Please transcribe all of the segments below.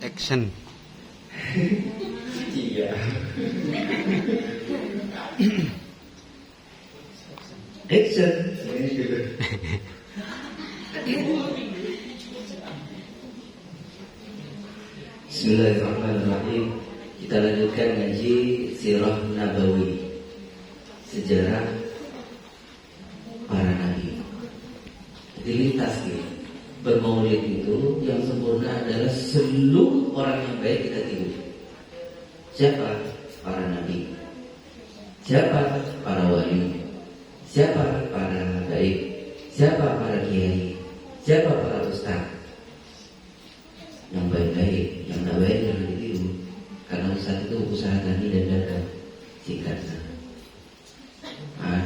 Action. Iya. Action. Bismillahirrahmanirrahim. Kita lanjutkan ngaji Sirah Nabawi, sejarah para nabi. Jadi lintas nih, bermaulid itu yang sempurna adalah seluruh orang yang baik kita tiru. Siapa? Para nabi. Siapa? Para wali. Siapa? Para baik. Siapa? Para kiai. Siapa? Para ustaz. Yang baik-baik, yang tak baik jangan ditiru. Karena ustaz itu usaha tani dan dagang. Singkatnya.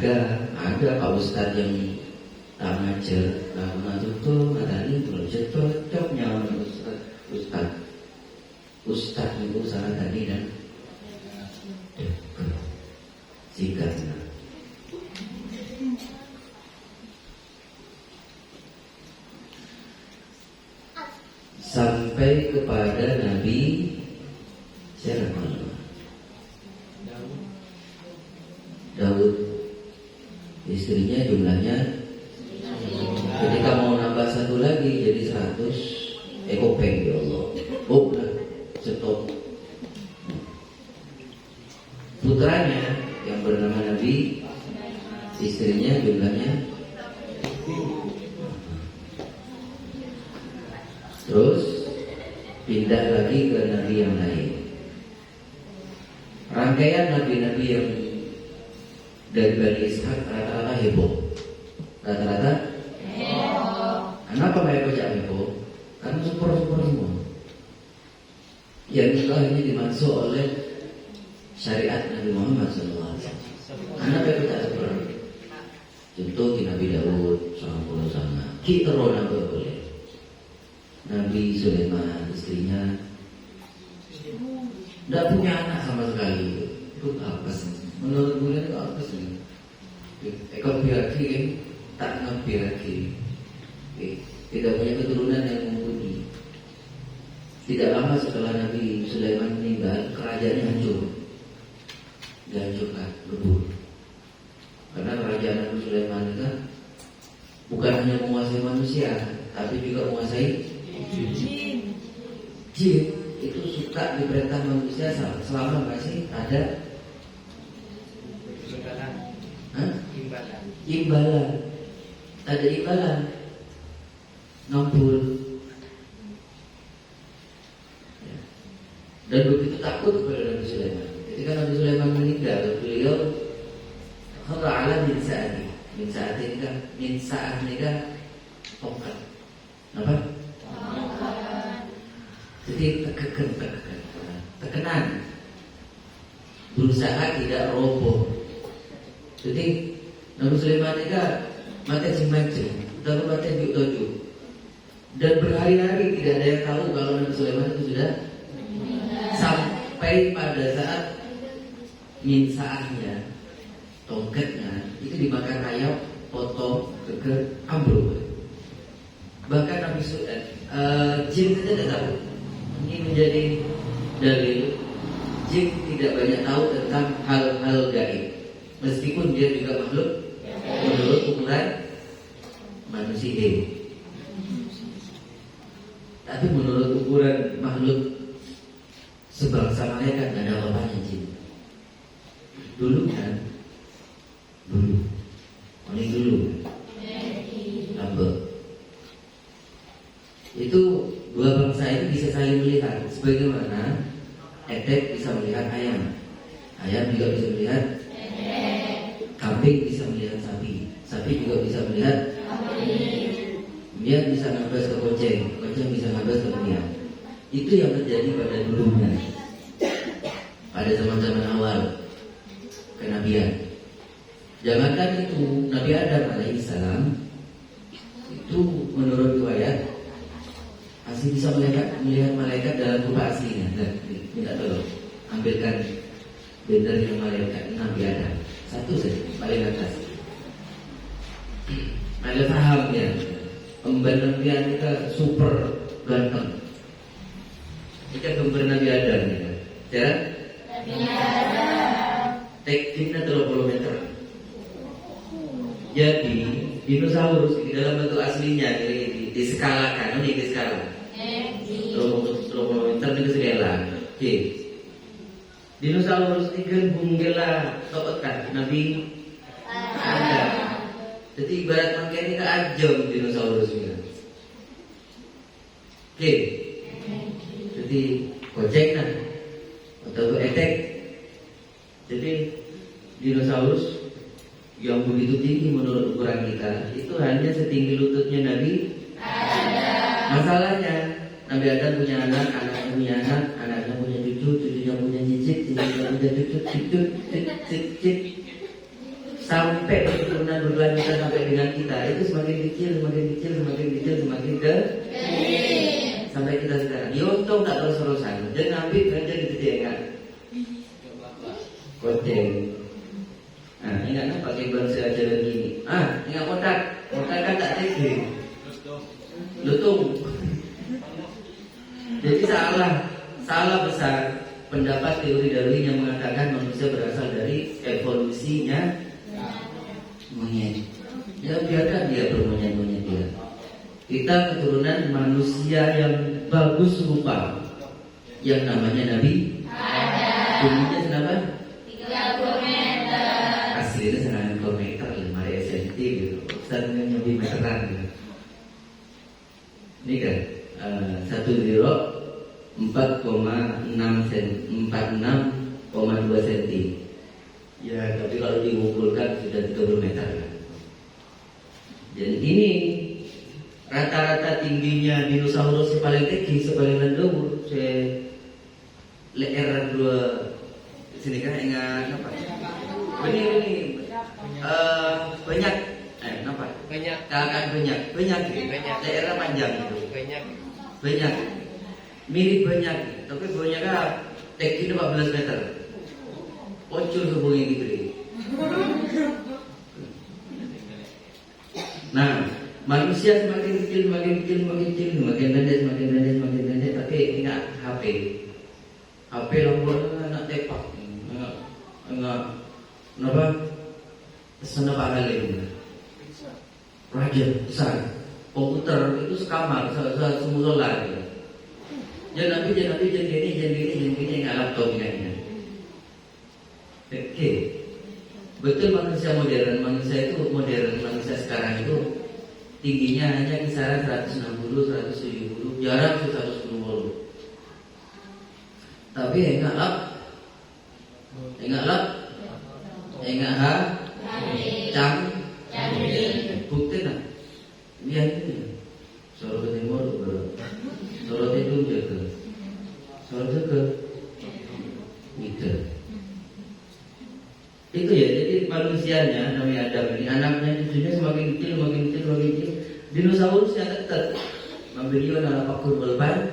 Ada Pak Ustaz yang tak ngajar, lama tuh matani belum cocoknya Ustaz itu usaha tani dan dagang. Singkatnya. Sampai kepada Nabi siapa? Daud. Istrinya jumlahnya, ketika mau nambah satu lagi jadi 100 ekopeng, ya Allah. Oh, nah, stop. Putranya yang bernama Nabi, istrinya jumlahnya, terus pindah lagi ke nabi yang lain. Rangkaian nabi-nabi yang dari Bani Ishak rata-rata heboh. Rata-rata heboh. Kenapa mereka heboh? Karena super semua. Yang itu akhirnya dimasuk oleh syariat Nabi Muhammad SAW. Karena mereka super. Contoh di Nabi Daud sama kita orang boleh. Nabi Sulaiman istrinya tidak punya anak sama sekali. Itu apa sih? Menurut bulan itu apa sih? Ekor biaki kan tak ngebiaki. Tidak punya keturunan yang mumpuni. Tidak lama setelah Nabi Sulaiman meninggal, kerajaannya hancur. Dihancurkan, lebur. Karena kerajaan Nabi Sulaiman itu bukan hanya menguasai manusia, tapi juga menguasai jin. Jin itu suka diperintah manusia selama masih ada imbalan. Ada imbalan. Ngampul. Ya. Dan begitu takut kepada Nabi Sulaiman. Ketika Nabi Sulaiman meninggal, beliau khala min sa'ati. Min sa'at nikah tongkat. Apa? Jadi tekenan. Berusaha tidak roboh. Jadi Nabi Sulaiman itu mati macam, lalu mati tujuh. Dan berhari-hari tidak ada yang tahu kalau Nabi Sulaiman itu sudah sampai pada saat minsaahnya, tongkatnya itu dimakan ayam, potong, keker, ambruk. Bahkan Nabi jin saja tidak tahu. Ini menjadi dalil jin tidak banyak tahu tentang hal-hal gaib. Meskipun dia juga makhluk menurut ukuran manusia, tapi menurut ukuran makhluk sebangsa malaikat tidak ada apa-apanya jin. Dulu kan, dulu, Lambek. Itu dua bangsa ini bisa saling melihat, sebagaimana edek bisa melihat ayam juga bisa melihat. Kambing bisa melihat sapi juga bisa melihat. Dia bisa ngabas ke kucing bisa ngabas ke dia. Itu yang terjadi pada dulunya, pada zaman-zaman awal kenabian. Jangankan itu, Nabi Adam alaihissalam itu menurut riwayat masih bisa melihat malaikat dalam rupa aslinya. Dan minta tolong ambilkan yang malaikat Nabi Adam. Satu saja, paling atas. Ada pahamnya. Emban Nabi kita super ganteng. Ini kan gambar Nabi Adam ya. Cara? Nabi Adam. Tekniknya 30 meter. Jadi dinosaurus di dalam bentuk aslinya diskalakan, ini di skala. 30 meter itu segala. Oke. Dinosaurus ini bunggela tokotan Nabi Adam. Jadi ibarat makan ini ajam dinosaurus ini. Oke. Jadi gojek nah atau etek. Jadi dinosaurus yang begitu tinggi menurut ukuran kita itu hanya setinggi lututnya Nabi Adam. Masalahnya Nabi Adam punya anak, anaknya punya anak, anaknya punya cucu, cucunya punya cicit, cicitnya punya cucu, cicit, sampai keturunan berkelanjutan sampai dengan kita itu semakin kecil, semakin kecil, semakin kecil, semakin ke sampai kita sekarang. Ya untung tak terus-terusan. Dan Nabi kerja di titik enggak. Koceng. Nah, ingat kan pakai bangsa ajaran gini. Ingat kotak kan tak tinggi. Lutung. Jadi salah besar pendapat teori Darwin yang mengatakan manusia berasal dari evolusinya monyet. Ya biarkan dia bermonyet-monyet dia. Kita keturunan manusia yang bagus rupa, yang namanya Nabi Adam. Tingginya kenapa? 30 meter. Aslinya 90 meter, 5 cm gitu. Ustaznya lebih meteran gitu. Ini kan 46,2 cm. Ya, tapi kalau dikumpulkan sudah 30 meter kan. Dan ini rata-rata tingginya dinosaurus paling tinggi, paling rendah, leher dua sini kan ingat apa? Ini banyak, apa? Banyak. Kakak banyak, daerah panjang itu. Banyak, mirip banyak, tapi banyaknya tinggi 14 meter. Pocul hubungnya gitu. Nah, manusia semakin kecil, semakin pendek, tapi ingat HP lampunya nak tepak, enggak, kenapa? Sana Pak Halim, raja besar, komputer itu sekamar, semusola gitu. Jangan gini, enggak laptop ini. Oke. Betul manusia sekarang itu tingginya hanya kisaran 160, 170, jarang 110. Tapi enggak bukti nah. Lihat ini. Solo ke timur, Solo timur jaga. Solo jaga. Gitu. Itu ya, jadi manusianya namanya Adam ini, anaknya cucunya semakin kecil. Dinosaurusnya tetap memberi adalah pakur belban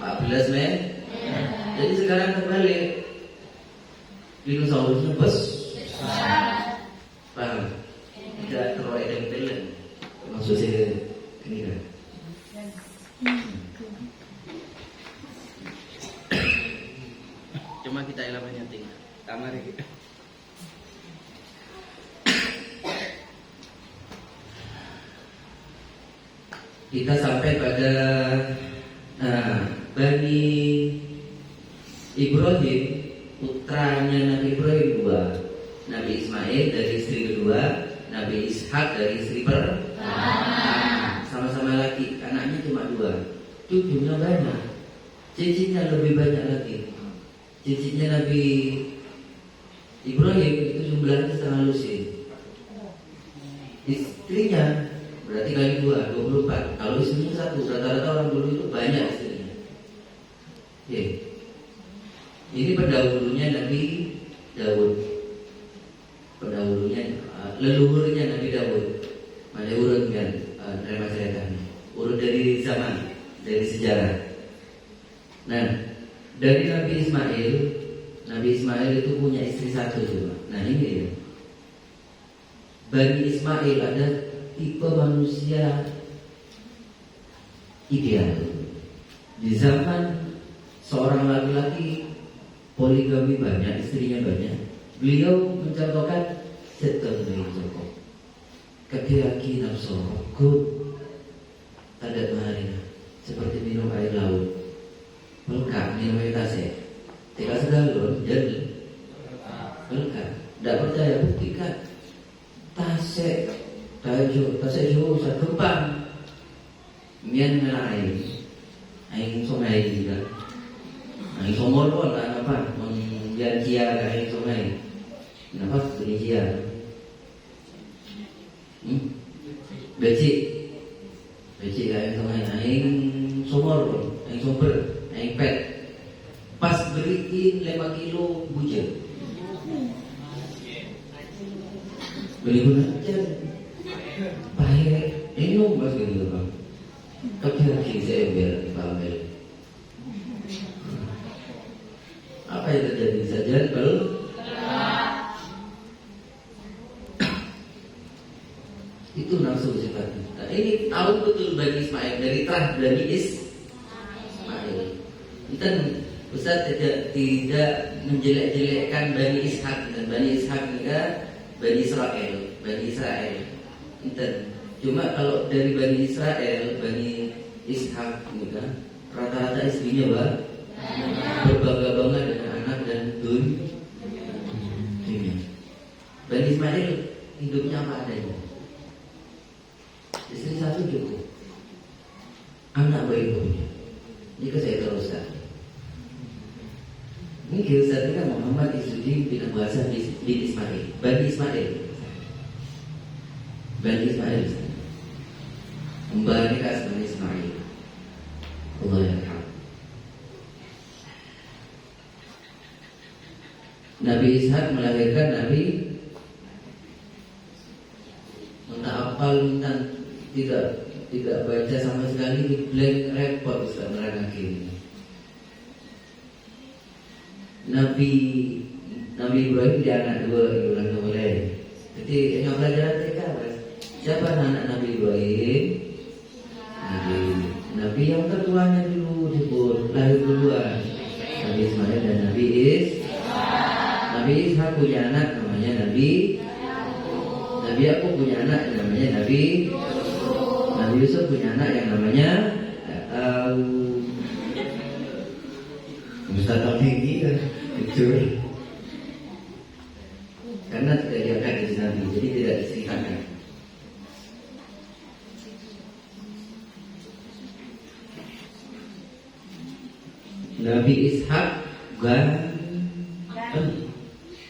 14 men. Jadi sekarang terbalik, dinosaurusnya besar. Paham? Tidak terlalu edem-edem. Maksudnya ini kan. Cuma kita elemennya tinggal. Kamar kita. Kita sampai pada Bani Ibrahim, putranya Nabi Ibrahim 2, Nabi Ismail dari istri kedua, Nabi Ishak dari istri pertama. Sama-sama laki, anaknya cuma 2, cucunya banyak, cicitnya lebih banyak lagi. Cicitnya Nabi Ibrahim itu jumlahnya setengah lusin. Istrinya berarti kali 2, 24. Kalau istrinya 1, rata-rata orang dulu itu banyak istrinya. Oke. Ini pendahulunya Nabi Daud. Leluhurnya Nabi Daud. Mana urut kan? Terima ceritanya. Urut dari zaman, dari sejarah. Nah, dari Nabi Ismail itu punya istri 1 cuma. Nah ini ya. Bani Ismail ada tipe manusia ideal. Di zaman poligami banyak, istrinya banyak. Beliau mencontohkan setengah cukup. Kebiaki nafsu kut tanda marina seperti minum air laut. Pelkak minum air tasik. Tiga segalon jadi pelkak. Tidak percaya buktikan. Tasik tasik jauh satu kempang. Mian merah air. Air sungai juga. Air somor pun lah apa? Menjian kia air sungai. Kenapa beli kia? Becik air sungai. Air somor pun. Air sumber. Air pet. Pas beliin 5 kilo buja. Beli guna aja. Baik. Ini nombas gitu bang. Kaki saya biar diambil. Apa yang terjadi saja kalau itu nafsu sifatnya. Nah, ini tahu betul Bani Ismail dari Ismail. Kita Ustaz tidak menjelek-jelekkan Bani Ishak dan Bani Ishak juga Bani Israel. Kita cuma kalau dari Bani Israel, Bani Ishak juga rata-rata istrinya berbangga-bangga dengan anak dan dunia. Bani Ismail hidupnya apa adanya. Istri satu cukup. Anak berikutnya. Jika saya teruskan. Ini kisahnya Muhammad Izzuddin bin Abbas bin Ismail. Bani Ismail. Kembali ke Bani Ismail. Allah yarham. Nabi Ishak melahirkan Nabi menapal tidak baca sama sekali di blank report Ustaz menerangkan. Nabi Ibrahim dia anak dua ulang mulai. Jadi yang pelajaran TK siapa anak Nabi Ibrahim? Nabi yang tertuanya dulu disebut lahir duluan. Nabi Ismail dan Nabi Ishak punya anak namanya Nabi Yakub punya anak yang namanya Nabi Yusuf punya anak yang namanya Ustaz tinggi kan kecil karena tidak diangkat dari Nabi, jadi tidak diceritakan. Nabi Ishak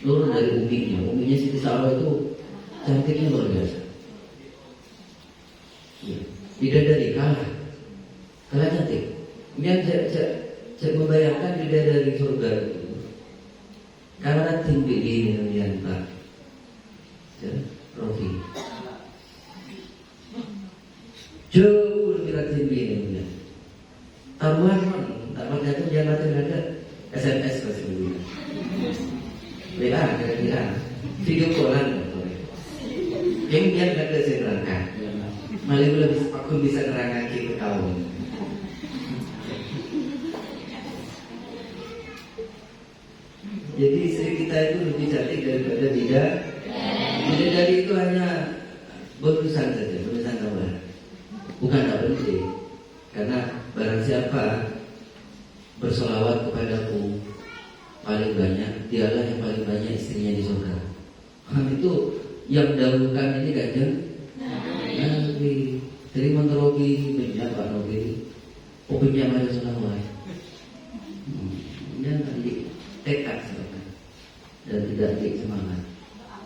turun dari uminya Siti Sa'wa itu cantiknya luar biasa. Bidadari kalah cantik. Kemudian saya membayangkan bidadari surga itu karena tinggi ini yang tak Rofi jauh lebih tinggi ini taruhan itu dia ada SMS pasti WA kira-kira video callan yang dia nggak ada saya terangkan malah aku bisa terangkan ke kamu. Jadi istri kita itu lebih cantik daripada bidadari itu hanya bonusan saja, bonusan kabar. Bukan tak penting, karena barang siapa bersolawat kepadaku paling banyak, dialah yang paling banyak istrinya di surga. Itu yang dahulukan ini kanjeng Nabi. Jadi mentologi banyak Pak Nabi. Opini yang solawat. Dia tadi tekad dan tidak semangat.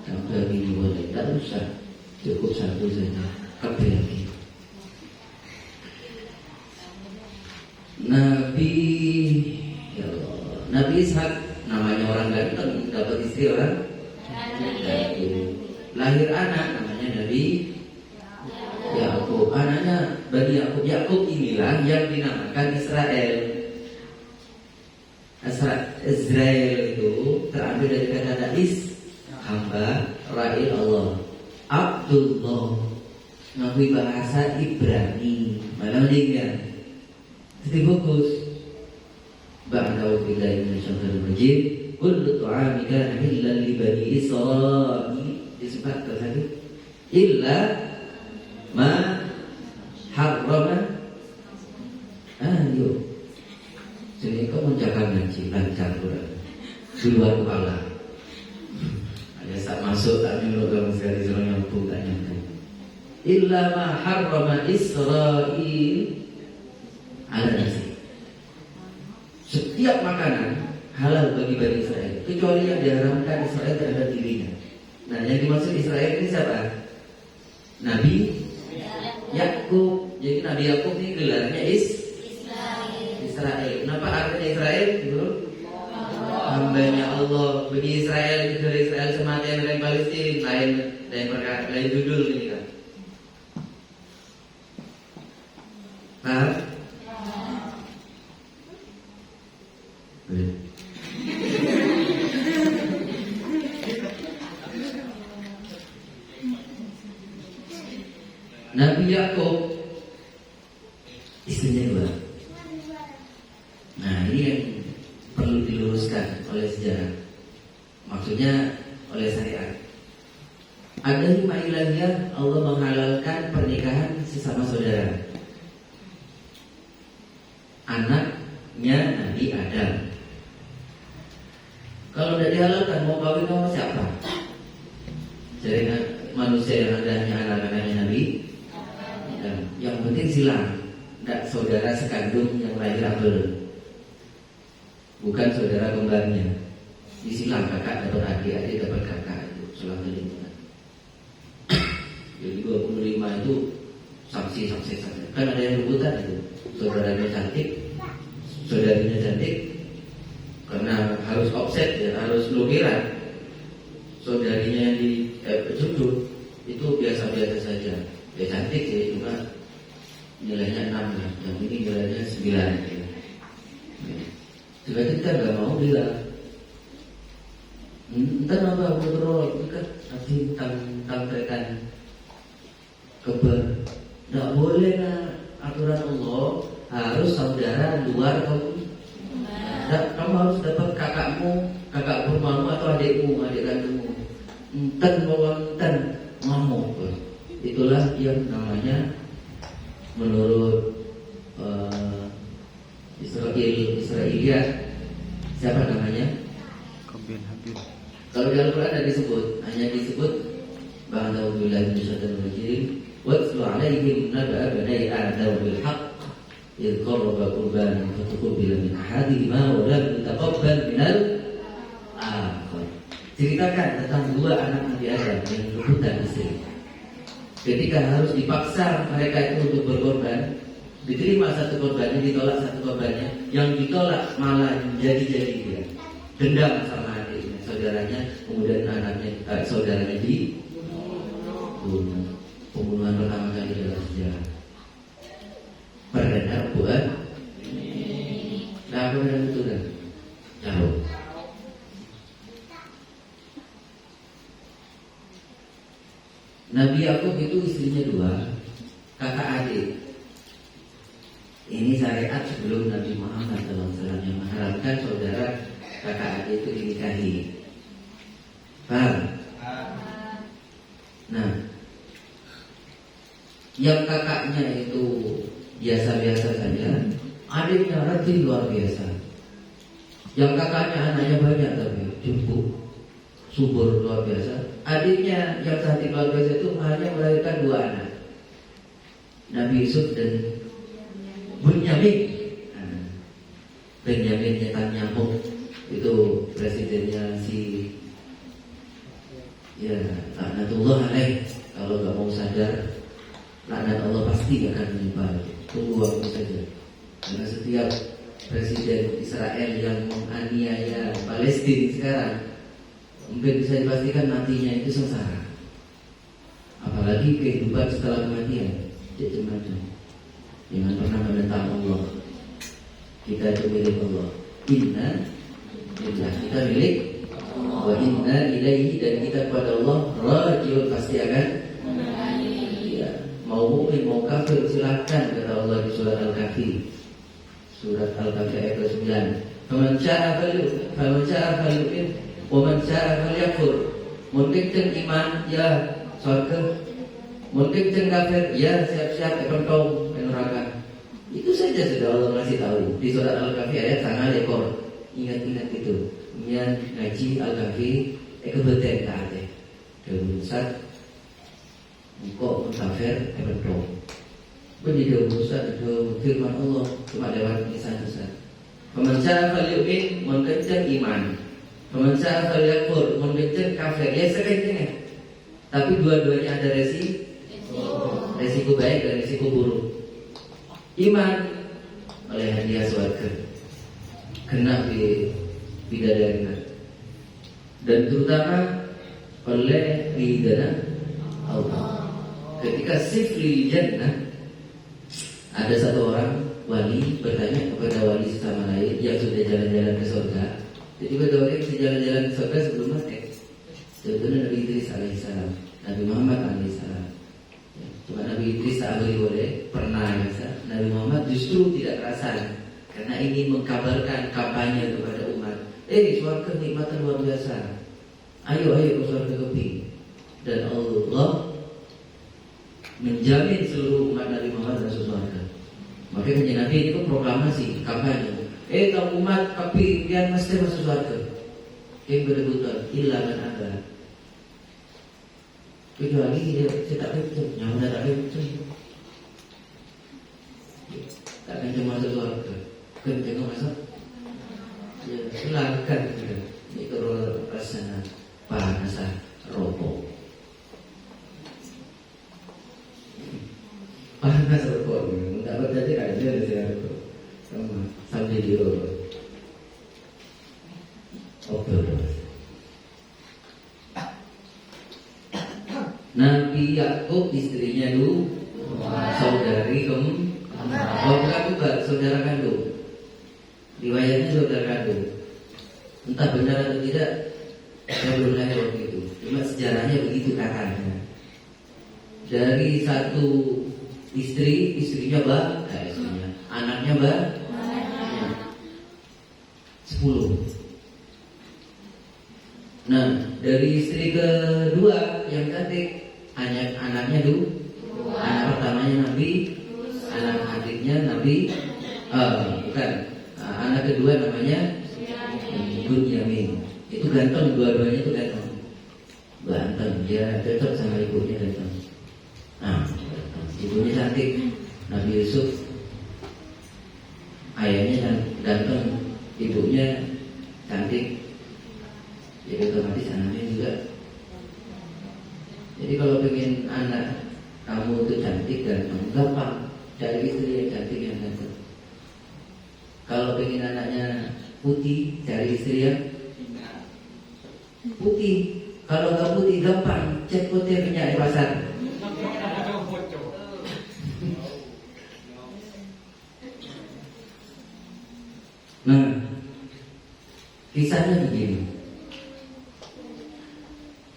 Sampai ini boleh, tak usah, cukup satu saja. Kebayang. Nabi Ishak namanya orang ganteng, dapat istri orang ganteng. Lahir anak namanya Nabi Yakub. Anaknya Bani Yakub. Yakub inilah yang dinamakan Israel. Israel itu terambil dari kata hamba, Ra'il Allah, Abdullah, ngakui bahasa Ibrani, mana meninggal. Jadi bagus. Ba'da'u billahi minasyaitonir rajim. Kullu ta'ami kana halal li bani Israil. Disebut tadi illa ma harrama. Ayo. Sini kau menjaga ngaji lancar kurang. Duluan kepala. Ada saat masuk tak nyuruh dalam sekali seorang yang pun tak nyangka. Illa ma harrama Israil ala nasi. Setiap makanan halal bagi Bani Israel, kecuali yang diharamkan Israel terhadap dirinya. Nah, yang dimaksud Israel ini siapa? Nabi Yakub. Jadi Nabi Yakub ini gelarnya Israel. Kenapa artinya Israel? Itu hambanya Allah. Bani Israel itu dari Israel semata yang lain Palestina, lain judul ini kan. Paham? Nabi Yakub istrinya 2. Nah, ini yang perlu diluruskan oleh sejarah. Maksudnya oleh syariat. Ada hikmah ilahiyah Allah menghalalkan pernikahan sesama saudara. Anaknya Nabi Adam. Kalau tidak dihalalkan mau kawin sama siapa? Jadi manusia yang ada hanya anak-anaknya Nabi. Yang penting silang, tidak saudara sekandung yang lahir abel, bukan saudara kembarnya. Disilang kakak dapat adik, adik dapat kakak, itu selang lingkungan. Jadi 25 itu saksi. Kan ada yang rebutan itu, saudaranya cantik, saudarinya cantik, karena harus offset ya, harus lukiran. Saudarinya yang di sudut itu biasa-biasa saja. Ya cantik sih, cuma nilainya 6 lah. Yang ini nilainya 9 ya. Tiba-tiba kita gak mau bilang entah nambah kontrol, kan nanti tangkrekan keber. Gak boleh lah aturan Allah harus saudara luar kamu. Kamu harus dapat kakakmu, kakak kurmamu atau adikmu, adik kandungmu. Enten bawa enten ngomong. Itulah yang namanya menurut Israiliyah, siapa namanya? Kalau di Al-Quran ada disebut, hanya disebut ba'da'u billahi minasyaitonir rajim watlu 'alaihim naba'a bani Adam bil haqq idh qarraba qurbanan fatuqbila min ahadihima wa lam yutaqabbal minal akhar. Ceritakan tentang 2 anak Nabi Adam yang rebutan istri. Ketika harus dipaksa mereka itu untuk berkorban, diterima satu korbannya, ditolak satu korbannya, yang ditolak malah jadi dia dendam sama adiknya, saudaranya, kemudian anaknya, saudaranya dibunuh. Pembunuhan pertama kali dalam sejarah. Perdana buat. Nah, apa yang itu kan? Jauh. Nabi Yakub itu istrinya 2, kakak adik. Ini syariat sebelum Nabi Muhammad SAW yang mengharapkan saudara kakak adik itu dinikahi. Paham? Nah, yang kakaknya itu biasa-biasa saja, adiknya rajin luar biasa. Yang kakaknya anaknya banyak tapi cukup subur luar biasa. Adiknya yang cantik luar biasa itu hanya melahirkan 2 anak, Nabi Yusuf dan Bunyamin. Benyamin Netanyahu itu presidennya si laknatullah alaih. Kalau gak mau sadar, laknat Allah pasti akan menyebar. Tunggu waktu saja. Karena setiap presiden Israel yang menganiaya Palestina sekarang, mungkin bisa dipastikan matinya itu sengsara. Apalagi kehidupan setelah kematian. Jadi macam jangan pernah menentang Allah. Kita itu milik Allah. Inna lillah, kita milik wa inna ilaihi, dan kita kepada Allah rajiun, pasti akan ya, mau mukmin mau kafir silahkan, kata Allah di surat Al-Kahfi. Surat Al-Kahfi ayat 9. Faman syaa falyu'min wa man syaa falyakfur. Mun kenceng iman ya surga, mun kenceng kafir ya siap-siap pentong neraka. Itu saja sudah Allah masih tahu di surat Al-Kahfi ayat 9 ekor. Ingat-ingat itu. Kemudian ngaji Al-Kahfi kebetulan taate. Ustaz kok kafir pentong. Begitu Ustaz itu firman Allah cuma lewat lisan Ustaz. Faman syaa falyu'min, mun kenceng iman. Faman syaa falyakfur, mun kenceng kafir. Ya sekencengnya. Tapi dua-duanya ada resiko baik dan resiko buruk. Iman oleh hadiah surga, kena di bidadari, dan terutama oleh ridana Allah. Ketika sifli jannah, ada satu orang wali bertanya kepada wali sesama lain yang sudah jalan-jalan ke surga. Jadi pada wali bisa jalan-jalan ke surga sebelum mati. Sebetulnya Nabi Idris alaihissalam, Nabi Muhammad alaihissalam. Cuma Nabi Idris tak boleh pernah rasa. Nabi Muhammad justru tidak terasa karena ingin mengkabarkan kampanye kepada umat. Suara kenikmatan luar biasa. Ayo ke surga kepi. Dan Allah menjamin seluruh umat Nabi Muhammad masuk surga. Makanya Nabi itu proklamasi kampanye. Kamu umat kepi pian mesti masuk surga. Betul-betul hilangan ada. Kecuali dia tak betul, yang mana tak betul. Takkan cuma masuk surga. Kenceng masuk. Ya, silakan. Itu rasanya panas rokok. Panas rokok. Tak berjadi ada dia rokok. Sama sambil di rokok. Nabi Yakub istrinya dulu saudari saudara kandung. Riwayatnya saudara kandung. Entah benar atau tidak, saya belum lahir waktu itu. Cuma sejarahnya begitu katanya. Dari satu istrinya anaknya 10. Nah, dari istri kedua yang cantik, anaknya dulu. Anak pertamanya Nabi, anak adiknya Nabi, bukan. Anak kedua namanya Bunyamin. Itu ganteng, dua-duanya itu ganteng. Dia cocok sama ibunya ganteng. Nah, ibunya cantik, Nabi Yusuf. Ayahnya ganteng, ibunya cantik. Jadi otomatis anaknya juga. Jadi kalau pengen anak kamu itu cantik dan gampang, cari istri yang cantik yang ganteng. Kalau pengen anaknya putih, cari istri yang putih. Kalau nggak putih gampang, cek putih minyak di pasar. Nah, kisahnya begini.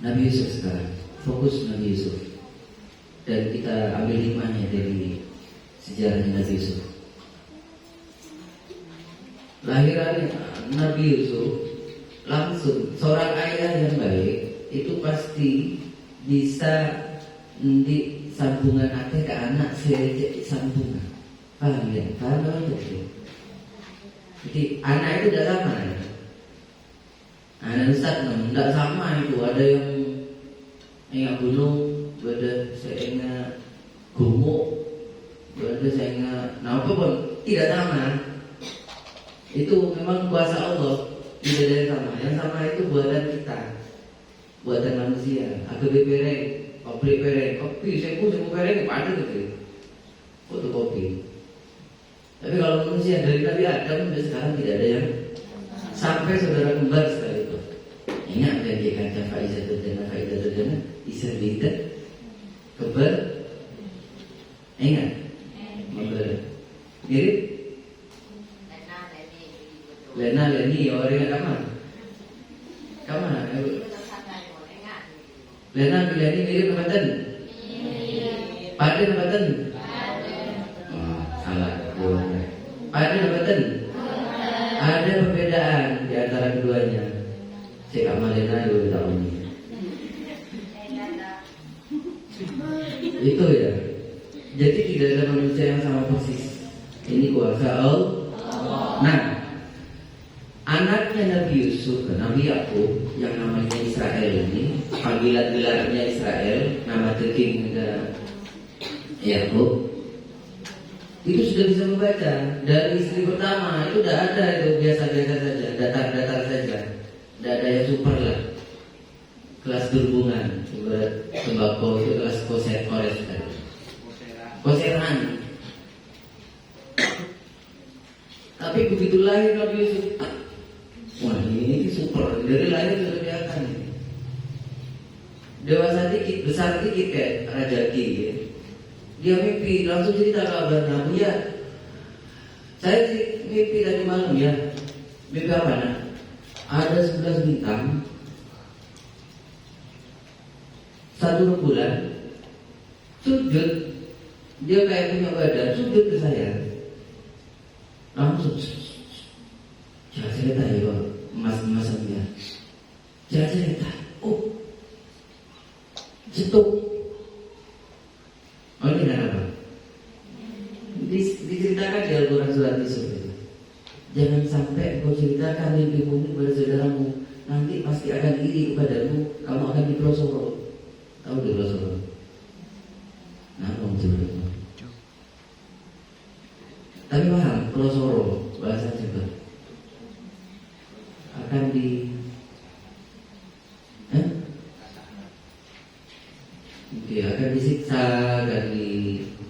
Nabi Yusuf sekarang, fokus Nabi Yusuf. Dan kita ambil hikmahnya dari sejarahnya Nabi Yusuf. Lahiran Nabi Yusuf langsung, seorang ayah yang baik itu pasti bisa di sambungan hati ke anak sejak sambungan. Paham ya? Paham itu? Jadi anak itu tidak sama ya. Anak Ustaz tidak sama itu. Ada yang ingat gunung, ada saya ingat gumuk, ada saya ingat apa pun tidak sama. Itu memang kuasa Allah, tidak ada yang sama. Yang sama itu buatan kita, buatan manusia. Aku berpereng, kopi pereng, kopi saya pun pereng pada gitu. Fotokopi. Tapi kalau manusia dari Nabi Adam sampai sekarang tidak ada yang sampai saudara kembar sekali itu. Ingat janjikan Faidah terjana bisa lihat kembar. Ingat mirip Lena Leni orang ingat kamar Lena Leni mirip nabatan pada nabatan salah ada nabatan ada perbedaan keduanya. Cek amalena dua tahun ini. Itu ya. Jadi tidak ada manusia yang sama persis. Ini kuasa Allah. Nah, anaknya Nabi Yusuf, Nabi Yakub yang namanya Israel ini, panggilan gelarnya Israel, nama the king Yakub, itu sudah bisa membaca. Dari istri pertama itu sudah ada, itu biasa-biasa saja, datar-datar saja, tidak ada yang super lah. Kelas berhubungan, ibarat sembako itu kelas koseran. Tapi begitu lahir Nabi Yusuf, wah ini super, dari lahir sudah kelihatan. Dewasa dikit, besar dikit kayak Raja Ki ya. Dia mimpi, langsung cerita kabarnya, Bu ya, saya mimpi tadi malam ya. Mimpi apa nak? Ada 11 bintang, satu rembulan sujud. Dia kayak punya badan, sujud ke saya. Langsung jangan cerita ya Pak, emas-emasnya. Jangan cerita. Oh, cetuk. Oh ini apa? Diceritakan di Al-Quran surat Yusuf. Jangan sampai kau ceritakan mimpimu kepada saudaramu, nanti pasti akan iri kepadamu, kamu akan dipelosoro. Tahu dipelosoro? Nah, kamu coba. Tapi paham, pelosoro bahasa juga akan akan disiksa,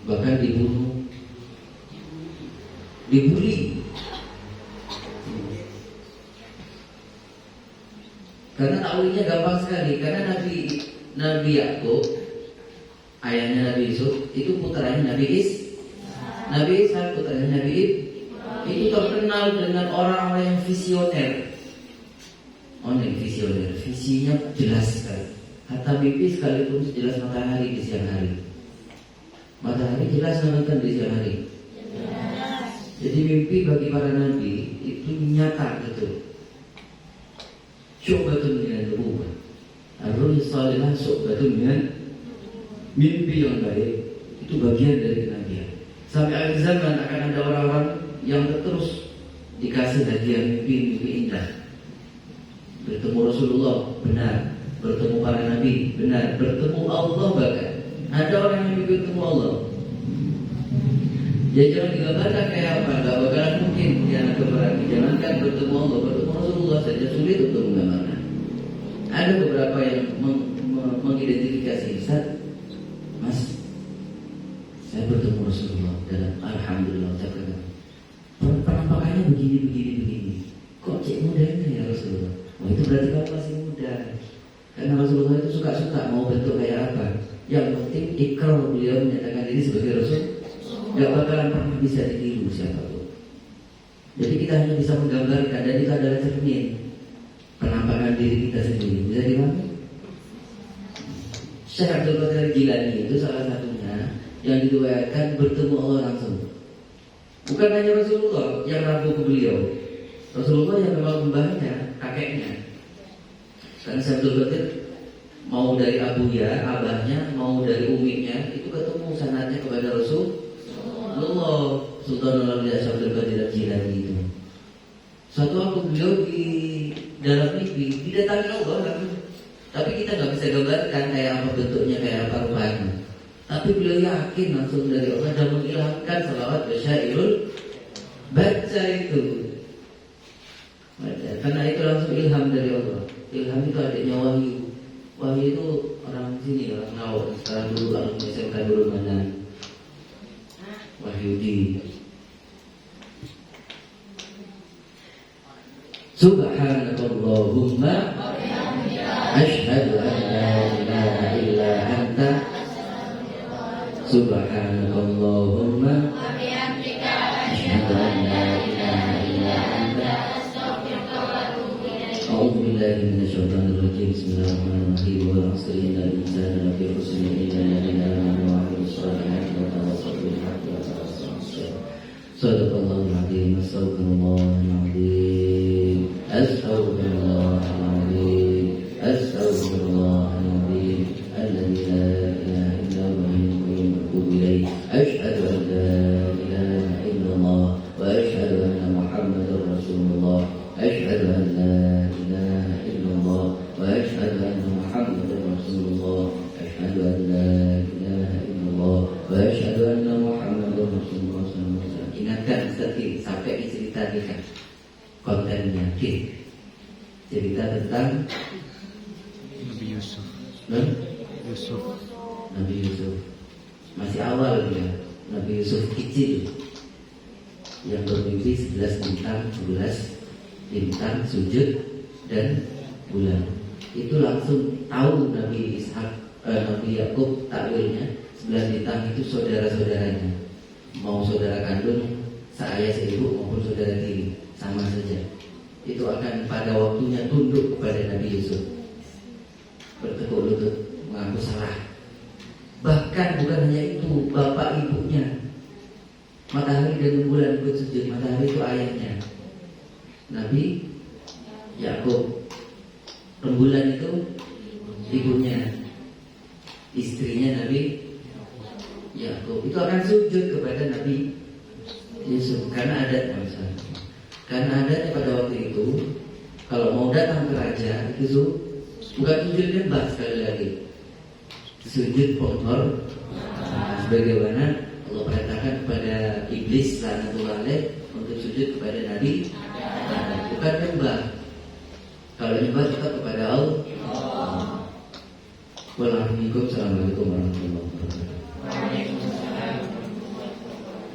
bahkan dibunuh, dibully. Karena takwilnya gampang sekali. Karena Nabi Yakub, ayahnya Nabi Yusuf, itu putranya Nabi Ishak, putranya Nabi itu terkenal dengan orang-orang yang visioner. Visioner, visinya jelas sekali. Hatta mimpi sekalipun sejelas matahari di siang hari. Matahari jelas menonton di siang hari. Jadi mimpi bagi para nabi itu nyata betul. Syu'batun minan nubuwwah. Ar-ru'ya shalihah syu'batun minan, mimpi yang baik itu bagian dari kenabian. Sampai akhir zaman akan ada orang-orang yang terus dikasih hadiah mimpi-mimpi indah. Bertemu Rasulullah benar, bertemu para nabi benar, bertemu Allah bahkan. Ada orang yang mimpi bertemu Allah. Ya jangan digambarkan kayak apa, gak bakalan mungkin di anak keberani. Jangankan bertemu Allah, bertemu Rasulullah saja sulit untuk menggambarkan. Ada beberapa yang mengidentifikasi, Mas, saya bertemu Rasulullah dalam Alhamdulillah, penampakannya begini. Kok cek mudanya ya Rasulullah? Wah itu berarti kamu masih muda. Karena Rasulullah itu suka-suka mau bentuk kayak apa. Yang penting ikrar beliau menyatakan diri sebagai Rasul, gak bakalan pernah bisa ditiru siapapun. Jadi kita hanya bisa menggambarkan, dan itu adalah cermin penampakan diri kita sendiri. Bisa dimana? Syekh Abdul Qadir Jilani itu salah satunya yang diriwayatkan bertemu Allah langsung. Bukan hanya Rasulullah yang rabu ke beliau, Rasulullah yang memang mbahnya, kakeknya. Karena Syekh Abdul Qadir mau dari abunya, abahnya, mau dari uminya, itu ketemu sanadnya kepada Rasulullah. Sultan Al-Auliya Syekh Abdul Qadir Jilani itu. Suatu waktu beliau di dalam mimpi didatangi Allah langsung. Tapi kita nggak bisa gambarkan kayak apa bentuknya, kayak apa rupanya. Tapi beliau yakin langsung dari Allah dan mengilhamkan salawat wasyairul baca itu. Karena itu langsung ilham dari Allah. Ilham itu adanya wahyu. Wahyu itu orang sini, orang Nawab. Sekarang dulu orang SMK dulu mana? Wahyudi. Subhanakallahumma asyhadu an la ilaha illa anta. Subhanakallahumma asyhadu an la ilaha illa anta. A'udzu billahi minasyaitonir rajim. Bismillahirrahmanirrahim. Wal 'asri innal insana lafi khusr illa alladziina aamanu wa 'amilus shalihati wa tawassaw bil haqqi wa tawassaw bis sabr. Shadaqallahul 'azim. Astaghfirullahal 'azim. Astaghfirullah. أشهد أن لا إله إلا الله وأشهد أن محمدا رسول الله أشهد أن لا إله إلا الله وأشهد أن محمدا رسول الله SAW. Ingatkan sampai cerita kita kontennya cerita tentang Nabi Yusuf. Nabi Yusuf masih awal dia. Nabi Yusuf kecil yang bermimpi 11 bintang, 11 bintang, sujud dan bulan. Itu langsung tahu Nabi Yakub takwilnya 11 bintang itu saudara-saudaranya, mau saudara kandung, seayah seibu maupun saudara tiri, sama saja. Itu akan pada waktunya tunduk kepada Nabi Yusuf, bertekuk lutut, mengaku salah. Bahkan bukan hanya itu, bapak ibunya, matahari dan bulan ikut sujud. Matahari itu ayahnya Nabi Yakub, rembulan itu ibunya, istrinya Nabi Yakub. Itu akan sujud kepada Nabi Yusuf karena adat bangsa. Karena adatnya pada waktu itu, kalau mau datang ke raja itu bukan sujud nyembah, sekali lagi sujud penghor, sebagaimana Allah perintahkan kepada iblis laknatullah alaih untuk sujud kepada Nabi, bukan nyembah. Kalau nyembah tetap kepada Allah. Wassalamualaikum warahmatullahi wabarakatuh.